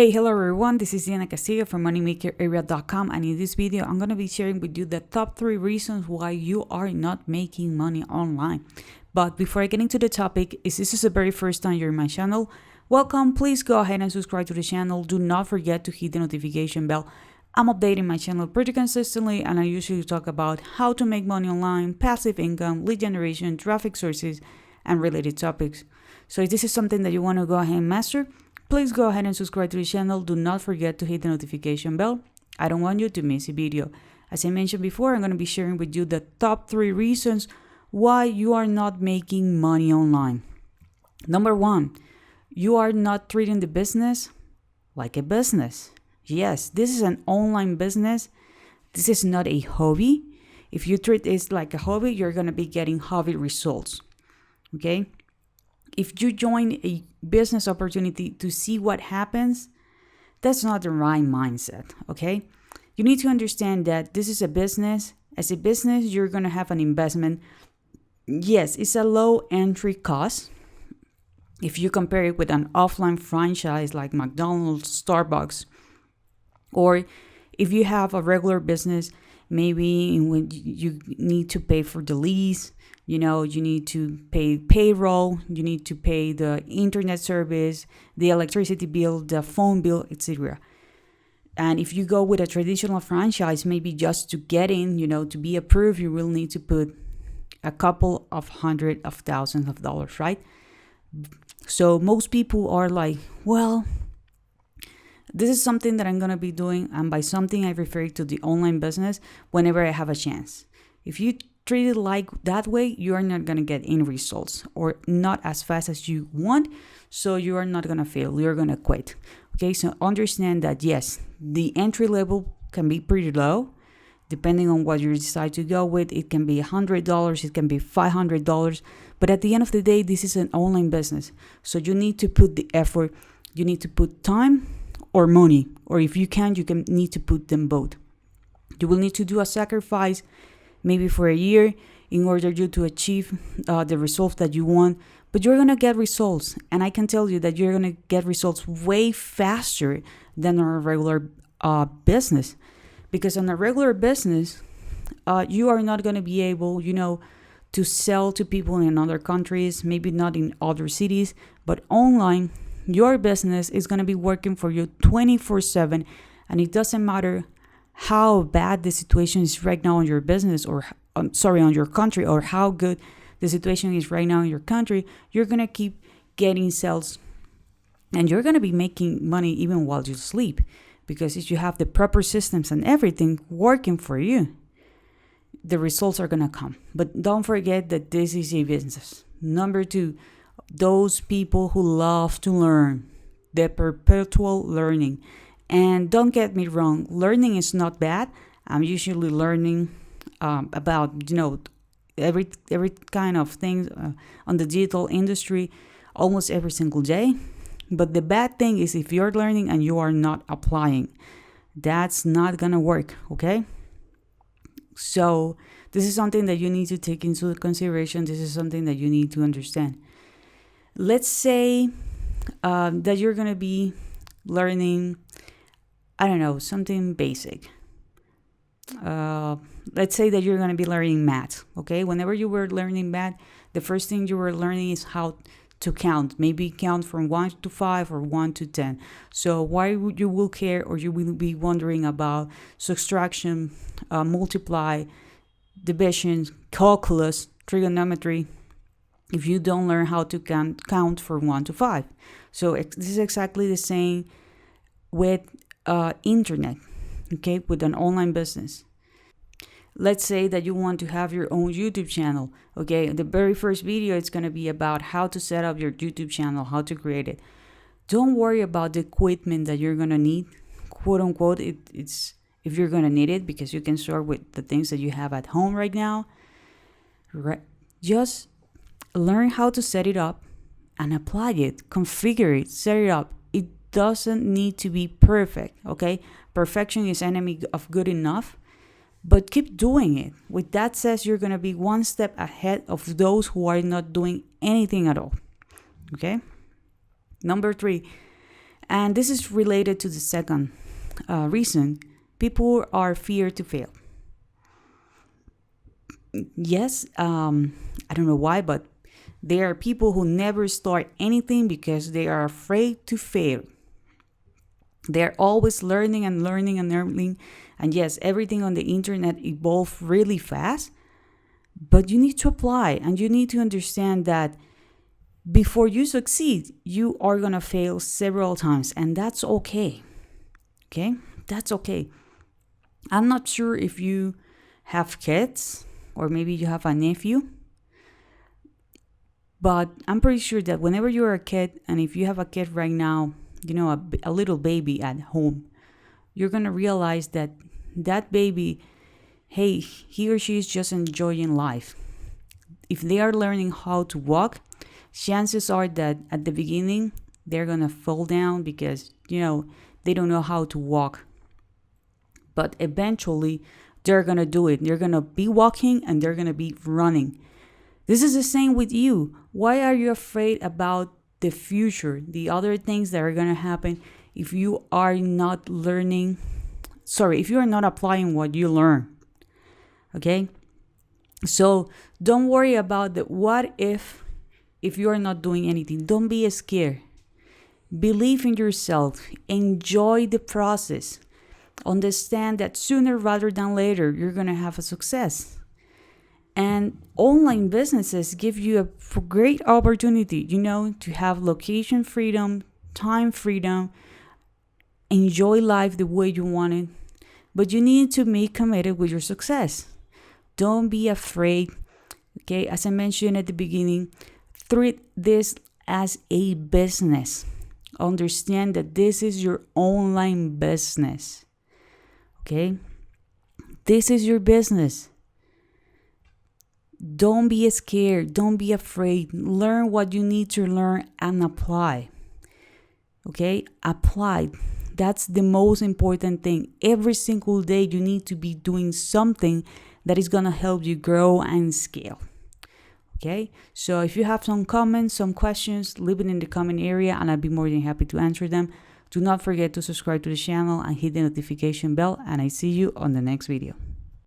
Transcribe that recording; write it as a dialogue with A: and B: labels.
A: Hello everyone, this is Castillo from moneymakerarea.com, and in this video I'm going to be sharing with you the top 3 reasons why you are not making money online. But before I get into the topic, if this is the very first time you're in my channel, welcome. Please go ahead and subscribe to the channel. Do not forget to hit the notification bell. I'm updating my channel pretty consistently, and I usually talk about how to make money online, passive income, lead generation, traffic sources, and related topics. So if this is something that you want to go ahead and master, please go ahead and subscribe to the channel. Do not forget to hit the notification bell. I don't want you to miss a video. As I mentioned before, I'm going to be sharing with you the top 3 reasons why you are not making money online. Number 1, you are not treating the business like a business. Yes, this is an online business. This is not a hobby. If you treat it like a hobby, you're going to be getting hobby results. Okay? If you join a business opportunity to see what happens, that's not the right mindset, okay? You need to understand that this is a business. As a business, you're going to have an investment. Yes, it's a low entry cost. If you compare it with an offline franchise like McDonald's, Starbucks, or if you have a regular business, maybe when you need to pay for the lease, you need to pay payroll, you need to pay the internet service, the electricity bill, the phone bill, etc. And if you go with a traditional franchise, maybe just to get in, to be approved, you will need to put a couple of hundred of thousands of dollars, right? So most people are like, well, this is something that I'm going to be doing. And by something, I refer to the online business whenever I have a chance. If you treat it like that way, you are not going to get any results, or not as fast as you want. So you are not going to fail. You're going to quit. Okay, so understand that, yes, the entry level can be pretty low. Depending on what you decide to go with, it can be $100, it can be $500. But at the end of the day, this is an online business. So you need to put the effort. You need to put time or money. Or if you need to put them both. You will need to do a sacrifice maybe for a year in order you to achieve the results that you want. But you're going to get results. And I can tell you that you're going to get results way faster than a regular business. Because in a regular business, you are not going to be able, to sell to people in other countries, maybe not in other cities. But online, your business is going to be working for you 24/7. And it doesn't matter how bad the situation is right now in your business, or on your country, or how good the situation is right now in your country, you're going to keep getting sales, and you're going to be making money even while you sleep, because if you have the proper systems and everything working for you, the results are going to come. But don't forget that this is a business. Number 2, those people who love to learn, the perpetual learning. And don't get me wrong, learning is not bad. I'm usually learning about, every kind of things on the digital industry almost every single day. But the bad thing is if you're learning and you are not applying, that's not going to work, okay? So this is something that you need to take into consideration. This is something that you need to understand. Let's say that you're going to be learning, I don't know, something basic. Let's say that you're going to be learning math, okay? Whenever you were learning math, the first thing you were learning is how to count. Maybe count from 1 to 5 or 1 to 10. So why would you will care, or you will be wondering about subtraction, multiply, division, calculus, trigonometry, if you don't learn how to count from 1 to 5. So this is exactly the same with internet, okay, with an online business. Let's say that you want to have your own YouTube channel, okay? The very first video is going to be about how to set up your YouTube channel, how to create it. Don't worry about the equipment that you're going to need, quote unquote. It's if you're going to need it, because you can start with the things that you have at home right now. Right? Just learn how to set it up and apply it, configure it, set it up. It doesn't need to be perfect, okay? Perfection is enemy of good enough, but keep doing it. With that said, you're going to be one step ahead of those who are not doing anything at all, okay? Number 3, And this is related to the second reason. People are feared to fail. Yes, I don't know why, but there are people who never start anything because they are afraid to fail. They're always learning and learning and learning. And yes, everything on the internet evolves really fast, but you need to apply and you need to understand that before you succeed, you are going to fail several times, and that's okay. Okay? That's okay. I'm not sure if you have kids or maybe you have a nephew, but I'm pretty sure that whenever you're a kid, and if you have a kid right now, a little baby at home, you're going to realize that that baby, hey, he or she is just enjoying life. If they are learning how to walk, chances are that at the beginning, they're going to fall down because, they don't know how to walk. But eventually, they're going to do it. They're going to be walking and they're going to be running. This is the same with you. Why are you afraid about the future, the other things that are going to happen if you are not if you are not applying what you learn? Okay? So don't worry about the what if you are not doing anything. Don't be scared. Believe in yourself. Enjoy the process. Understand that sooner rather than later, you're going to have a success. And online businesses give you a great opportunity, to have location freedom, time freedom, enjoy life the way you want it. But you need to be committed with your success. Don't be afraid. Okay, as I mentioned at the beginning, treat this as a business. Understand that this is your online business. Okay? This is your business. Don't be scared. Don't be afraid. Learn what you need to learn and apply. Okay? Apply. That's the most important thing. Every single day, you need to be doing something that is going to help you grow and scale. Okay? So if you have some comments, some questions, leave it in the comment area and I'll be more than happy to answer them. Do not forget to subscribe to the channel and hit the notification bell, and I see you on the next video.